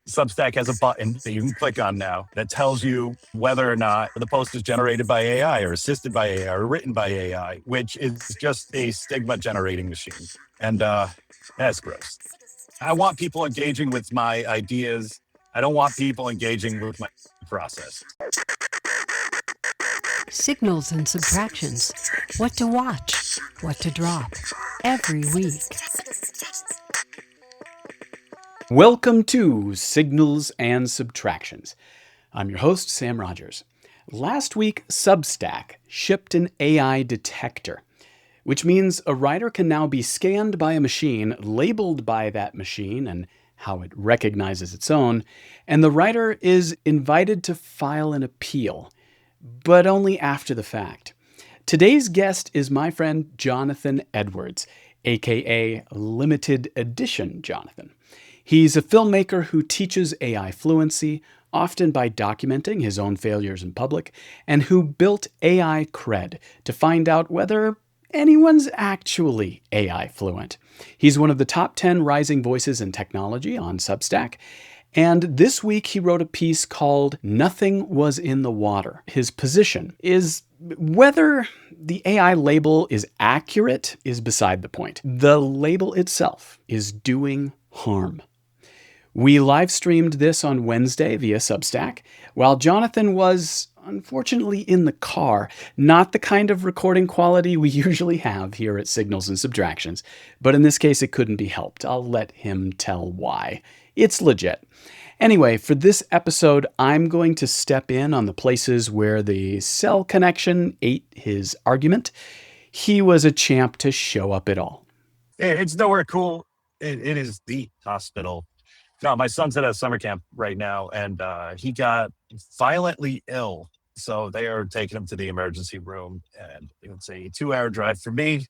Substack has a button that you can click on now that tells you whether or not the post is generated by AI or assisted by AI or written by AI, which is just a stigma generating machine. And that's gross. I want people engaging with my ideas. I don't want people engaging with my process. Signals and subtractions. What to watch, what to drop. Every week. Welcome to Signals and Subtractions. I'm your host, Sam Rogers. Last week, Substack shipped an AI detector, which means a writer can now be scanned by a machine, labeled by that machine and how it recognizes its own, and the writer is invited to file an appeal, but only after the fact. Today's guest is my friend Jonathan Edwards, aka Limited Edition Jonathan. He's a filmmaker who teaches AI-fluency, often by documenting his own failures in public, and who built AI Cred to find out whether anyone's actually AI fluent. He's one of the top 10 rising voices in technology on Substack, and this week he wrote a piece called Nothing Was in the Water. His position is whether the AI label is accurate is beside the point. The label itself is doing harm. We live streamed this on Wednesday via Substack, while Jonathan was unfortunately in the car. Not the kind of recording quality we usually have here at Signals and Subtractions, but in this case it couldn't be helped. I'll let him tell why. It's legit. Anyway, for this episode, I'm going to step in on the places where the cell connection ate his argument. He was a champ to show up at all. It's nowhere cool. It is the hospital. No, my son's at a summer camp right now, and he got violently ill. So they are taking him to the emergency room, and it's a 2-hour drive for me.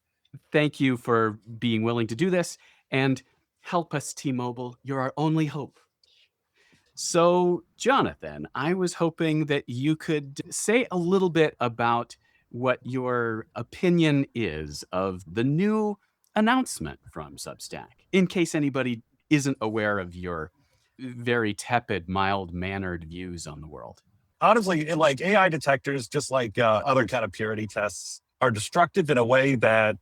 Thank you for being willing to do this, and help us, T-Mobile. You're our only hope. So, Jonathan, I was hoping that you could say a little bit about what your opinion is of the new announcement from Substack, in case anybody isn't aware of your very tepid, mild-mannered views on the world. Honestly, like AI detectors, just like other kind of purity tests, are destructive in a way that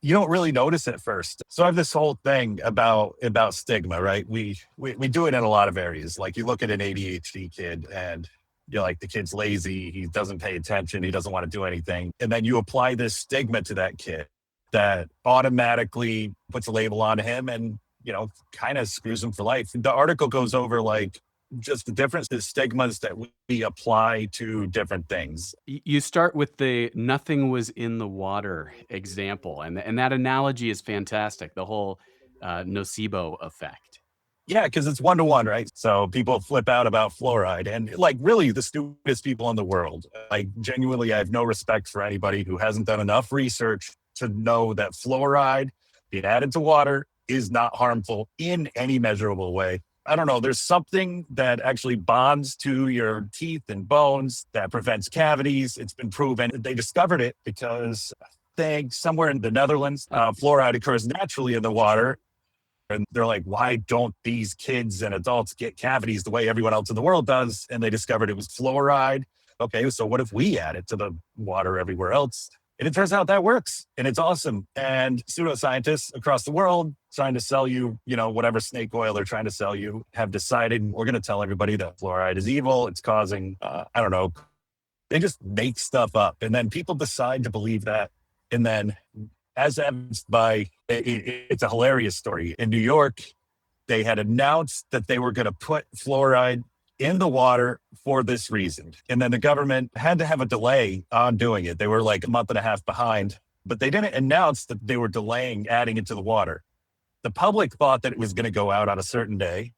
you don't really notice at first. So I have this whole thing about stigma, right? We do it in a lot of areas. Like you look at an ADHD kid and you're like, the kid's lazy, he doesn't pay attention, he doesn't want to do anything. And then you apply this stigma to that kid that automatically puts a label on him and, kind of screws him for life. The article goes over like just the difference, the stigmas that we apply to different things. You start with the nothing was in the water example, and that analogy is fantastic, the whole nocebo effect. Yeah, because it's 1-to-1, right? So people flip out about fluoride, and like really the stupidest people in the world. Like genuinely, I have no respect for anybody who hasn't done enough research to know that fluoride being added to water is not harmful in any measurable way. I don't know, there's something that actually bonds to your teeth and bones that prevents cavities. It's been proven. They discovered it because I think somewhere in the Netherlands, fluoride occurs naturally in the water. And they're like, why don't these kids and adults get cavities the way everyone else in the world does? And they discovered it was fluoride. Okay, so what if we add it to the water everywhere else? And it turns out that works, and it's awesome. And pseudoscientists across the world trying to sell you, whatever snake oil they're trying to sell you, have decided we're going to tell everybody that fluoride is evil. It's causing, they just make stuff up. And then people decide to believe that. And then as evidenced by, it's a hilarious story. In New York, they had announced that they were going to put fluoride in the water for this reason. And then the government had to have a delay on doing it. They were like a month and a half behind, but they didn't announce that they were delaying adding it to the water. The public thought that it was going to go out on a certain day.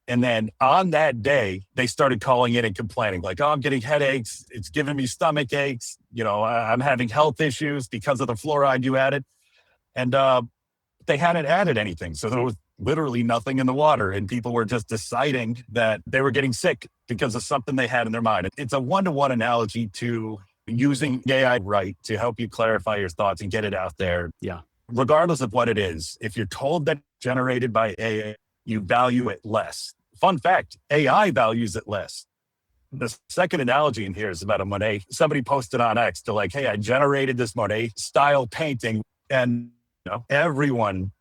And then on that day, they started calling in and complaining like, oh, I'm getting headaches. It's giving me stomach aches. I'm having health issues because of the fluoride you added. And they hadn't added anything. So there was literally nothing in the water. And people were just deciding that they were getting sick because of something they had in their mind. It's a 1-to-1 analogy to using AI right to help you clarify your thoughts and get it out there. Yeah. Regardless of what it is, if you're told that it's generated by AI, you value it less. Fun fact, AI values it less. The second analogy in here is about a Monet. Somebody posted on X to like, hey, I generated this Monet style painting, and everyone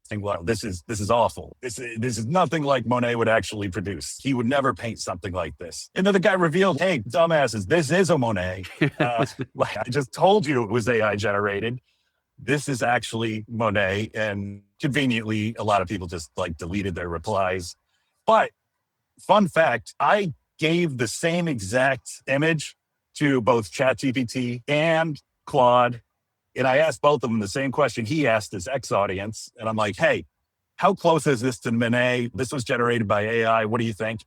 saying, well, this is awful. This is nothing like Monet would actually produce. He would never paint something like this. And then the guy revealed, hey, dumbasses, this is a Monet. Like I just told you it was AI generated. This is actually Monet. And conveniently, a lot of people just like deleted their replies. But fun fact, I gave the same exact image to both ChatGPT and Claude. And I asked both of them the same question he asked his X audience. And I'm like, hey, how close is this to Monet? This was generated by AI. What do you think?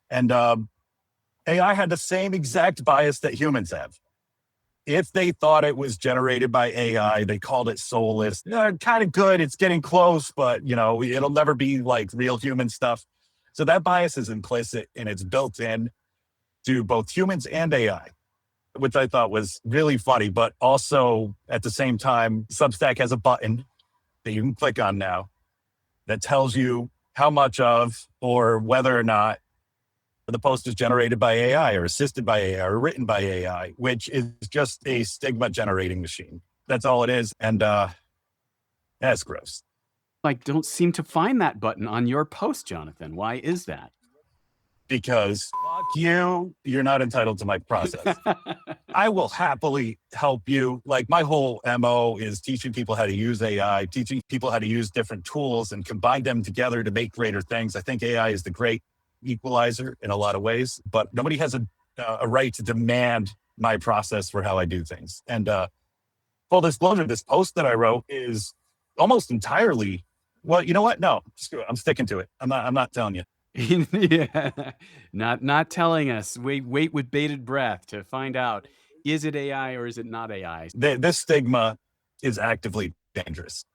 And AI had the same exact bias that humans have. If they thought it was generated by AI, they called it soulless. Kind of good. It's getting close, but it'll never be like real human stuff. So that bias is implicit and it's built in to both humans and AI, which I thought was really funny. But also at the same time, Substack has a button that you can click on now that tells you how much of or whether or not the post is generated by AI or assisted by AI or written by AI, which is just a stigma generating machine. That's all it is. And that's gross. I don't seem to find that button on your post, Jonathan. Why is that? Because fuck you, you're not entitled to my process. I will happily help you. Like my whole MO is teaching people how to use AI, teaching people how to use different tools and combine them together to make greater things. I think AI is the great equalizer in a lot of ways, but nobody has a right to demand my process for how I do things. And full disclosure, this post that I wrote is almost entirely, well, you know what? No, screw it. I'm sticking to it. I'm not telling you. Yeah, not telling us. Wait with bated breath to find out, is it AI or is it not AI? This stigma is actively dangerous.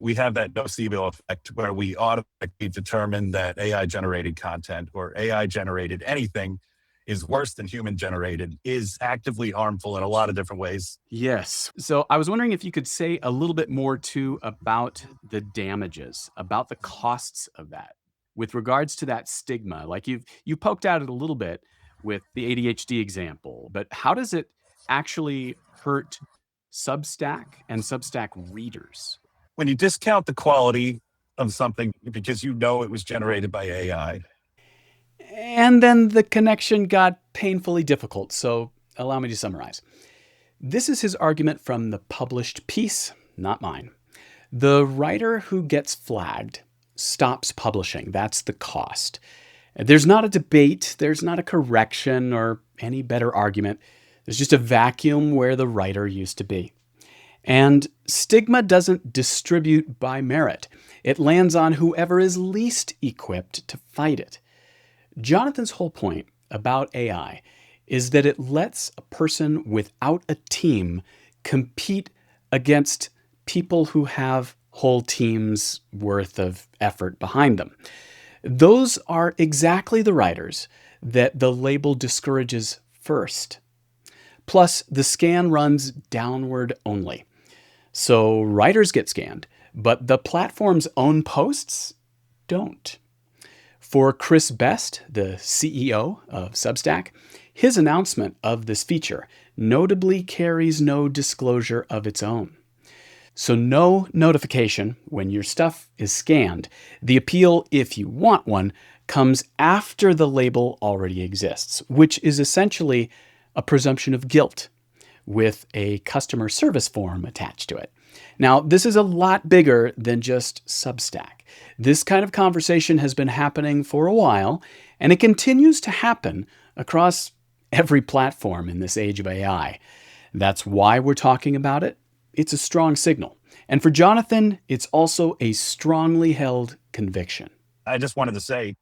We have that nocebo effect where we automatically determine that AI generated content or AI generated anything is worse than human generated, is actively harmful in a lot of different ways. Yes. So I was wondering if you could say a little bit more too about the damages, about the costs of that with regards to that stigma. Like you poked at it a little bit with the ADHD example, but how does it actually hurt Substack and Substack readers? When you discount the quality of something because it was generated by AI. And then the connection got painfully difficult. So allow me to summarize. This is his argument from the published piece, not mine. The writer who gets flagged stops publishing. That's the cost. There's not a debate. There's not a correction or any better argument. There's just a vacuum where the writer used to be. And stigma doesn't distribute by merit. It lands on whoever is least equipped to fight it. Jonathan's whole point about AI is that it lets a person without a team compete against people who have whole teams worth of effort behind them. Those are exactly the writers that the label discourages first. Plus, the scan runs downward only. So writers get scanned, but the platform's own posts don't. For Chris Best, the CEO of Substack, his announcement of this feature notably carries no disclosure of its own. So no notification when your stuff is scanned. The appeal, if you want one, comes after the label already exists, which is essentially a presumption of guilt with a customer service form attached to it. Now, this is a lot bigger than just Substack. This kind of conversation has been happening for a while, and it continues to happen across every platform in this age of AI. That's why we're talking about it. It's a strong signal. And for Jonathan, it's also a strongly held conviction. I just wanted to say,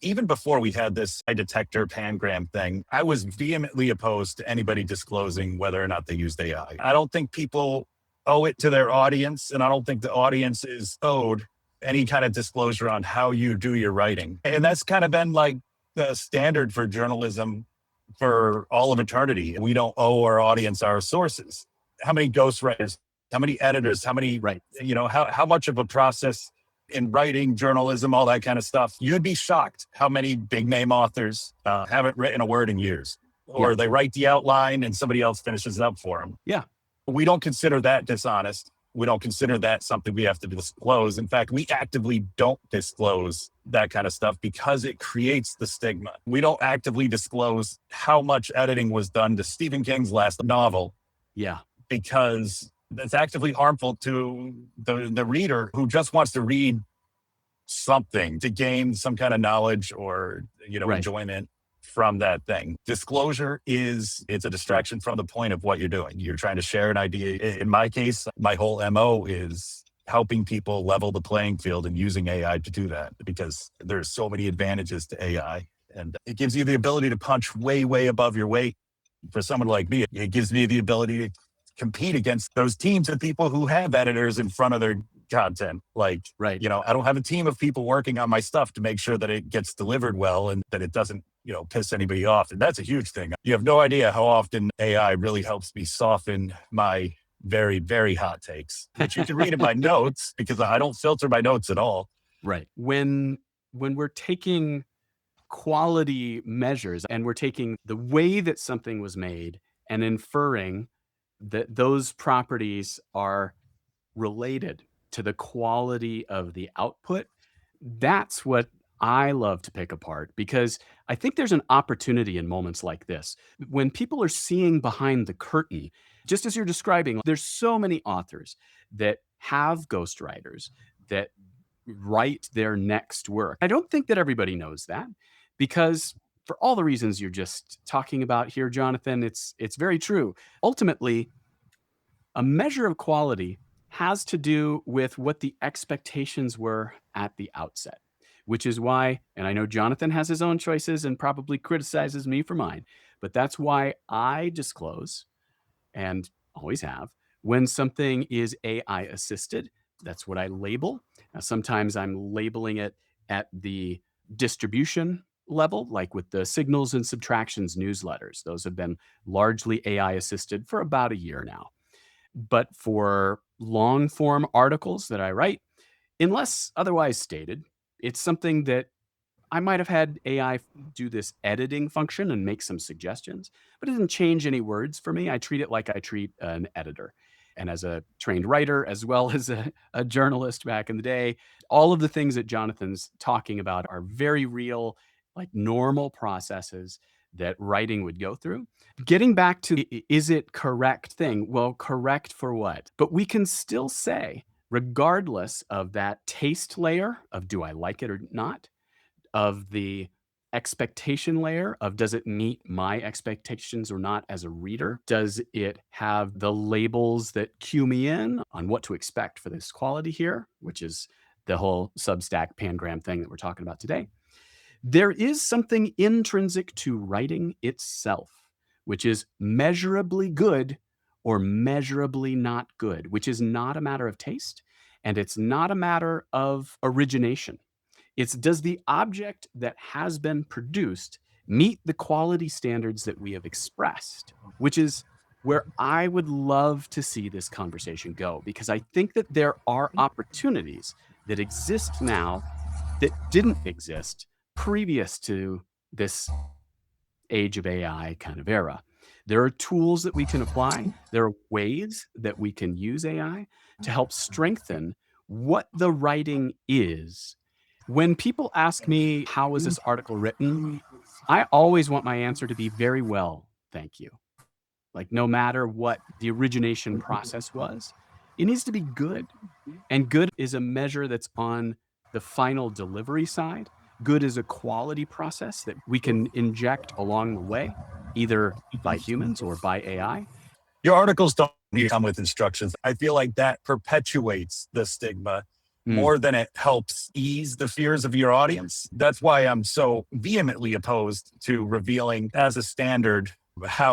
even before we had this detector Pangram thing, I was vehemently opposed to anybody disclosing whether or not they used AI. I don't think people owe it to their audience, and I don't think the audience is owed any kind of disclosure on how you do your writing. And that's kind of been like the standard for journalism for all of eternity. We don't owe our audience our sources. How many ghostwriters, how many editors, how many, Right. how much of a process in writing, journalism, all that kind of stuff, you'd be shocked how many big name authors haven't written a word in years, or Yeah. they write the outline and somebody else finishes it up for them. Yeah. We don't consider that dishonest. We don't consider that something we have to disclose. In fact, we actively don't disclose that kind of stuff because it creates the stigma. We don't actively disclose how much editing was done to Stephen King's last novel. Yeah. Because that's actively harmful to the reader who just wants to read something to gain some kind of knowledge or, Right. enjoyment from that thing. Disclosure it's a distraction from the point of what you're doing. You're trying to share an idea. In my case, my whole MO is helping people level the playing field and using AI to do that, because there's so many advantages to AI, and it gives you the ability to punch way, way above your weight. For someone like me, it gives me the ability to compete against those teams of people who have editors in front of their content. Like, Right. I don't have a team of people working on my stuff to make sure that it gets delivered well and that it doesn't, piss anybody off. And that's a huge thing. You have no idea how often AI really helps me soften my very, very hot takes, which you can read in my notes because I don't filter my notes at all. Right. When we're taking quality measures and we're taking the way that something was made and inferring that those properties are related to the quality of the output, that's what I love to pick apart, because I think there's an opportunity in moments like this when people are seeing behind the curtain, just as you're describing. There's so many authors that have ghostwriters that write their next work. I don't think that everybody knows that, because for all the reasons you're just talking about here, Jonathan, it's very true. Ultimately, a measure of quality has to do with what the expectations were at the outset, which is why, and I know Jonathan has his own choices and probably criticizes me for mine, but that's why I disclose, and always have, when something is AI assisted. That's what I label. Now, sometimes I'm labeling it at the distribution level, like with the Signals and Subtractions newsletters. Those have been largely AI assisted for about a year now. But for long form articles that I write, unless otherwise stated, it's something that I might have had AI do this editing function and make some suggestions, but it didn't change any words for me. I treat it like I treat an editor. And as a trained writer, as well as a journalist back in the day, all of the things that Jonathan's talking about are very real, like normal processes that writing would go through. Getting back to, is it correct thing? Well, correct for what? But we can still say, regardless of that taste layer of do I like it or not, of the expectation layer of does it meet my expectations or not as a reader? Does it have the labels that cue me in on what to expect for this quality here, which is the whole Substack Pangram thing that we're talking about today? There is something intrinsic to writing itself, which is measurably good or measurably not good, which is not a matter of taste, and it's not a matter of origination. It's, does the object that has been produced meet the quality standards that we have expressed, which is where I would love to see this conversation go, because I think that there are opportunities that exist now that didn't exist previous to this age of AI kind of era. There are tools that we can apply. There are ways that we can use AI to help strengthen what the writing is. When people ask me, how was this article written? I always want my answer to be very well, thank you. Like, no matter what the origination process was, it needs to be good. And good is a measure that's on the final delivery side. Good is a quality process that we can inject along the way, either by humans or by AI. Your articles don't come with instructions. I feel like that perpetuates the stigma more than it helps ease the fears of your audience. That's why I'm so vehemently opposed to revealing as a standard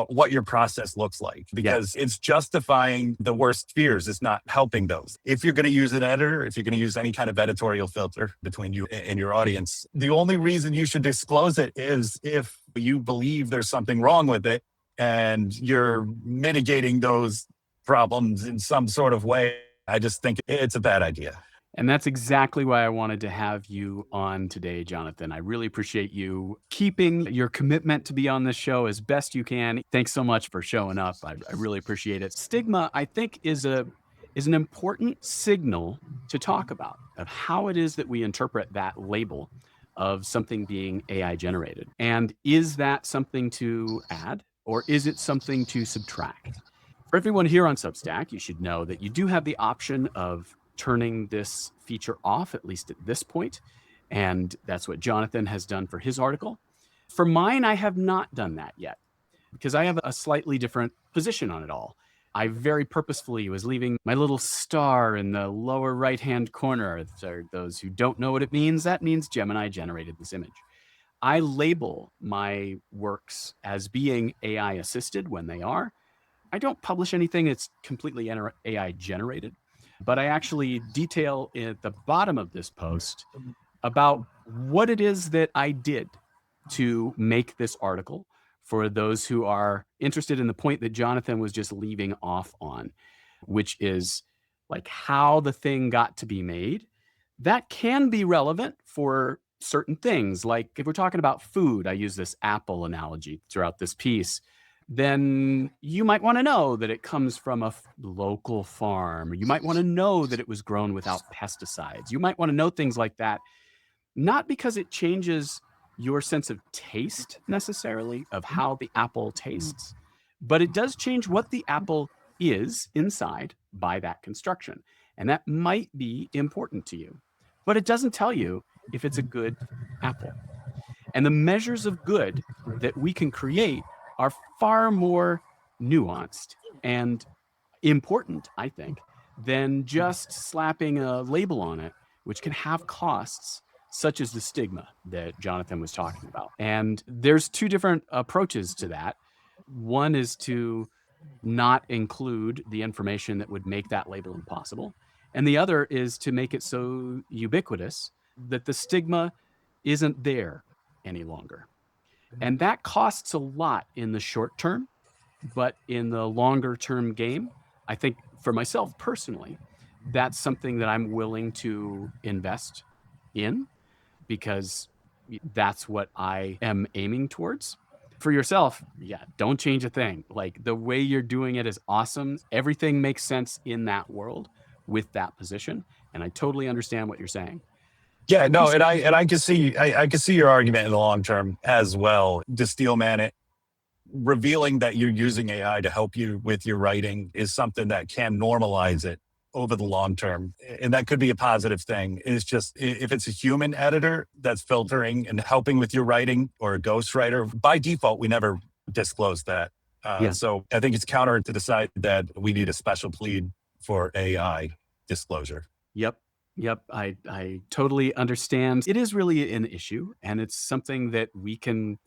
what your process looks like, because it's justifying the worst fears. It's not helping those. If you're going to use an editor, if you're going to use any kind of editorial filter between you and your audience, the only reason you should disclose it is if you believe there's something wrong with it and you're mitigating those problems in some sort of way. I just think it's a bad idea. And that's exactly why I wanted to have you on today, Jonathan. I really appreciate you keeping your commitment to be on this show as best you can. Thanks so much for showing up. I really appreciate it. Stigma, I think, is an important signal to talk about of how it is that we interpret that label of something being AI generated. And is that something to add or is it something to subtract? For everyone here on Substack, you should know that you do have the option of turning this feature off, at least at this point. And that's what Jonathan has done for his article. For mine, I have not done that yet because I have a slightly different position on it all. I very purposefully was leaving my little star in the lower right-hand corner. For those who don't know what it means, that means Gemini generated this image. I label my works as being AI assisted when they are. I don't publish anything that's completely AI generated, but I actually detail at the bottom of this post about what it is that I did to make this article for those who are interested in the point that Jonathan was just leaving off on, which is like how the thing got to be made. That can be relevant for certain things. Like if we're talking about food, I use this apple analogy throughout this piece. Then you might want to know that it comes from a local farm. You might want to know that it was grown without pesticides. You might want to know things like that, not because it changes your sense of taste necessarily of how the apple tastes, but it does change what the apple is inside by that construction. And that might be important to you, but it doesn't tell you if it's a good apple. And the measures of good that we can create are far more nuanced and important, I think, than just slapping a label on it, which can have costs such as the stigma that Jonathan was talking about. And there's two different approaches to that. One is to not include the information that would make that label impossible. And the other is to make it so ubiquitous that the stigma isn't there any longer. And that costs a lot in the short term, but in the longer term game, I think for myself personally, that's something that I'm willing to invest in because that's what I am aiming towards. For yourself, yeah, don't change a thing. Like the way you're doing it is awesome. Everything makes sense in that world with that position. And I totally understand what you're saying. Yeah, no, and I can see I can see your argument in the long term as well. To steelman it, revealing that you're using AI to help you with your writing is something that can normalize it over the long term. And that could be a positive thing. It's just if it's a human editor that's filtering and helping with your writing or a ghostwriter, by default, we never disclose that. Yeah. So I think it's counter to decide that we need a special plead for AI disclosure. Yep. I totally understand. It is really an issue, and it's something that we can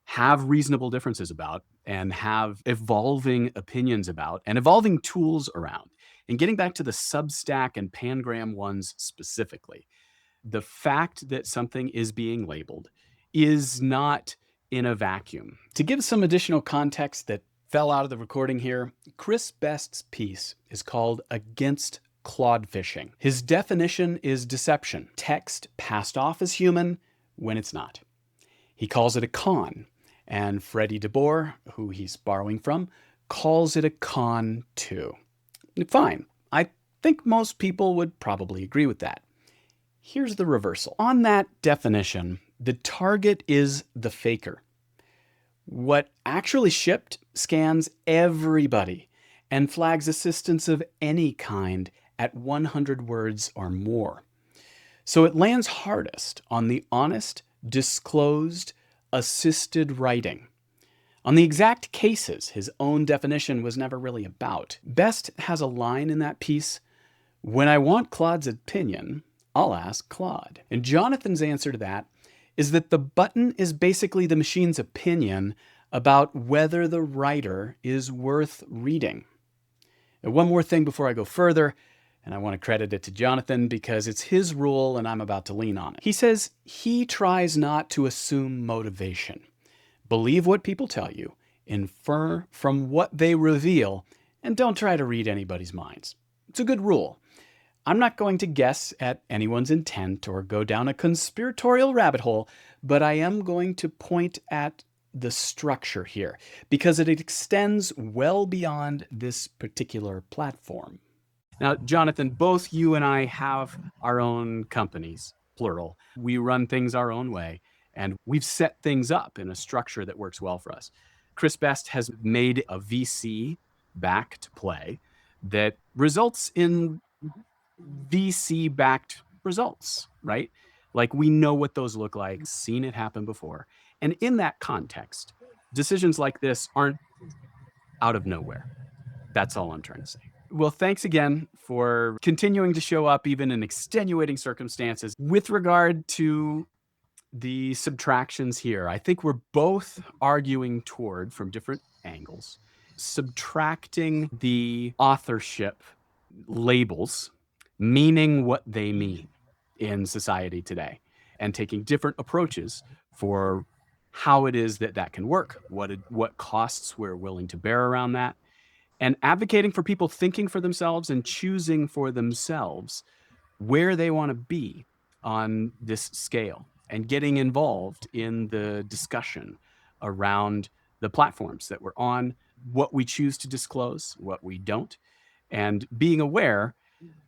have reasonable differences about and have evolving opinions about and evolving tools around. And getting back to the Substack and Pangram ones specifically, the fact that something is being labeled is not in a vacuum. To give some additional context that fell out of the recording here, Chris Best's piece is called Against Clod Fishing. His definition is deception, text passed off as human when it's not. He calls it a con, and Freddie DeBoer, who he's borrowing from, calls it a con too. Fine, I think most people would probably agree with that. Here's the reversal. On that definition, the target is the faker. What actually shipped scans everybody and flags assistance of any kind at 100 words or more. So it lands hardest on the honest, disclosed, assisted writing. On the exact cases his own definition was never really about. Best has a line in that piece, "When I want Claude's opinion, I'll ask Claude." And Jonathan's answer to that is that the button is basically the machine's opinion about whether the writer is worth reading. And one more thing before I go further, and I want to credit it to Jonathan because it's his rule and I'm about to lean on it. He says he tries not to assume motivation. Believe what people tell you, infer from what they reveal, and don't try to read anybody's minds. It's a good rule. I'm not going to guess at anyone's intent or go down a conspiratorial rabbit hole, but I am going to point at the structure here because it extends well beyond this particular platform. Now, Jonathan, both you and I have our own companies, plural. We run things our own way, and we've set things up in a structure that works well for us. Chris Best has made a VC backed play that results in VC backed results, right? Like we know what those look like, seen it happen before. And in that context, decisions like this aren't out of nowhere. That's all I'm trying to say. Well, thanks again for continuing to show up even in extenuating circumstances. With regard to the subtractions here, I think we're both arguing toward, from different angles, subtracting the authorship labels, meaning what they mean in society today, and taking different approaches for how it is that can work, what costs we're willing to bear around that, and advocating for people thinking for themselves and choosing for themselves where they want to be on this scale and getting involved in the discussion around the platforms that we're on, what we choose to disclose, what we don't, and being aware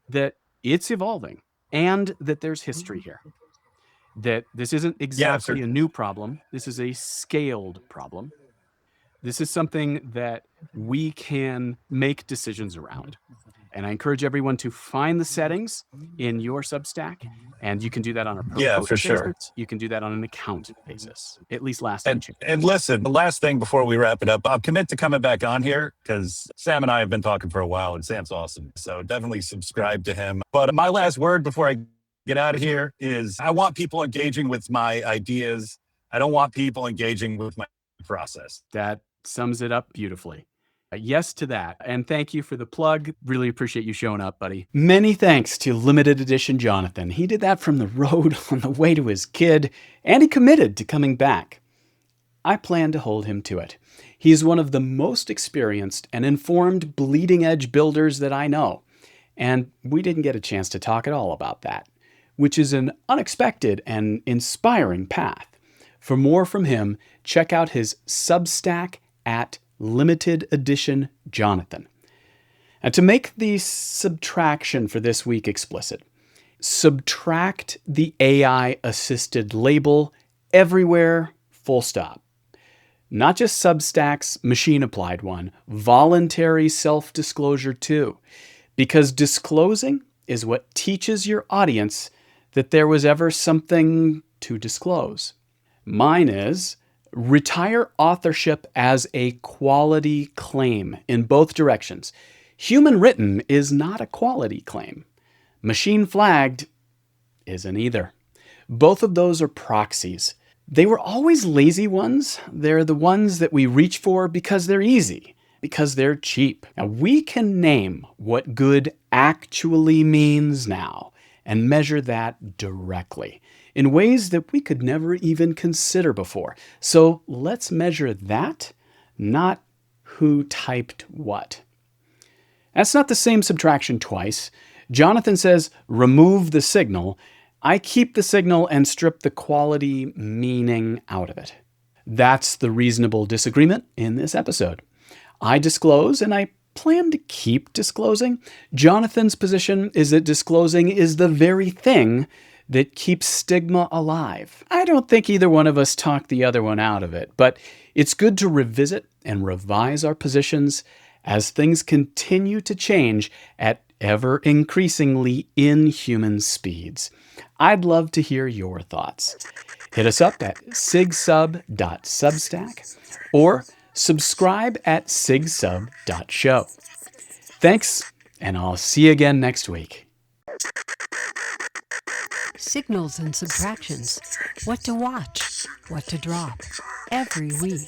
that it's evolving and that there's history here. That this isn't exactly a new problem. This is a scaled problem. This is something that we can make decisions around. And I encourage everyone to find the settings in your Substack. And you can do that on a per post basis. You can do that on an account basis, at least last time. And listen, the last thing before we wrap it up, I'll commit to coming back on here because Sam and I have been talking for a while and Sam's awesome. So definitely subscribe to him. But my last word before I get out of here is I want people engaging with my ideas. I don't want people engaging with my process. That sums it up beautifully. Yes to that. And thank you for the plug. Really appreciate you showing up, buddy. Many thanks to limited edition Jonathan. He did that from the road on the way to his kid, and he committed to coming back. I plan to hold him to it. He's one of the most experienced and informed bleeding edge builders that I know. And we didn't get a chance to talk at all about that, which is an unexpected and inspiring path. For more from him, check out his Substack at Limited Edition Jonathan. And to make the subtraction for this week explicit, subtract the AI-assisted label everywhere, full stop. Not just Substack's machine-applied one, voluntary self-disclosure too, because disclosing is what teaches your audience that there was ever something to disclose. Mine is retire authorship as a quality claim in both directions. Human written is not a quality claim. Machine flagged isn't either. Both of those are proxies. They were always lazy ones. They're the ones that we reach for because they're easy, because they're cheap. Now we can name what good actually means now and measure that directly in ways that we could never even consider before. So let's measure that, not who typed what. That's not the same subtraction twice. Jonathan says, remove the signal. I keep the signal and strip the quality meaning out of it. That's the reasonable disagreement in this episode. I disclose, and I plan to keep disclosing. Jonathan's position is that disclosing is the very thing that keeps stigma alive. I don't think either one of us talked the other one out of it, but it's good to revisit and revise our positions as things continue to change at ever increasingly inhuman speeds. I'd love to hear your thoughts. Hit us up at sigsub.substack or subscribe at sigsub.show. Thanks, and I'll see you again next week. Signals and subtractions. What to watch, what to drop. Every week.